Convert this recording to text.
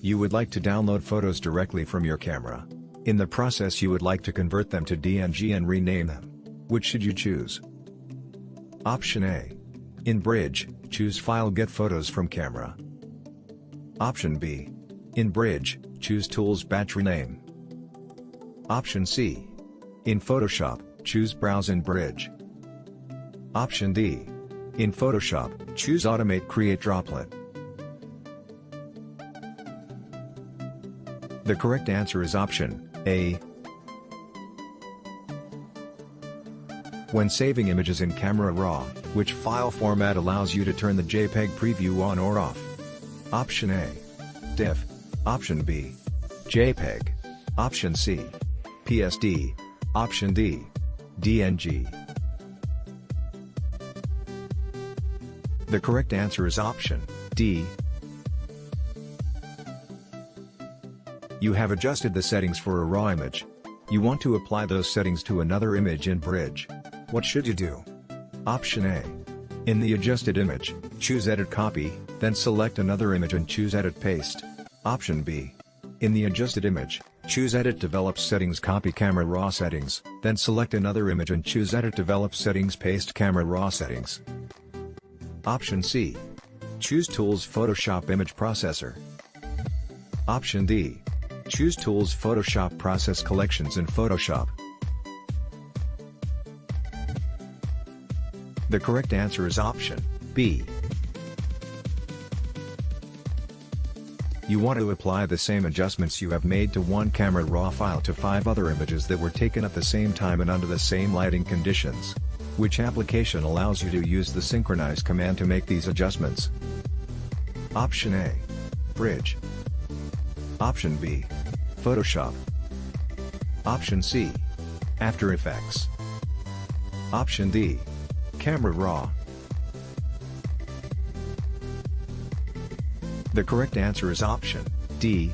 You would like to download photos directly from your camera. In the process you would like to convert them to DNG and rename them. Which should you choose? Option A. In Bridge, choose File Get Photos from Camera. Option B. In Bridge, choose Tools Batch Rename. Option C. In Photoshop, choose Browse in Bridge. Option D. In Photoshop, choose Automate Create Droplet. The correct answer is option A. When saving images in Camera Raw, which file format allows you to turn the JPEG preview on or off? Option A. DIF. Option B. JPEG. Option C. PSD. Option D. DNG. The correct answer is option D. You have adjusted the settings for a raw image. You want to apply those settings to another image in Bridge. What should you do? Option A. In the adjusted image, choose Edit Copy, then select another image and choose Edit Paste. Option B. In the adjusted image, choose Edit Develop Settings Copy Camera Raw Settings, then select another image and choose Edit Develop Settings Paste Camera Raw Settings. Option C. Choose Tools Photoshop Image Processor. Option D. Choose Tools Photoshop Process Collections in Photoshop. The correct answer is option B. You want to apply the same adjustments you have made to one Camera Raw file to 5 other images that were taken at the same time and under the same lighting conditions. Which application allows you to use the Synchronize command to make these adjustments? Option A. Bridge. Option B. Photoshop. Option C. After Effects. Option D. Camera Raw. The correct answer is option D.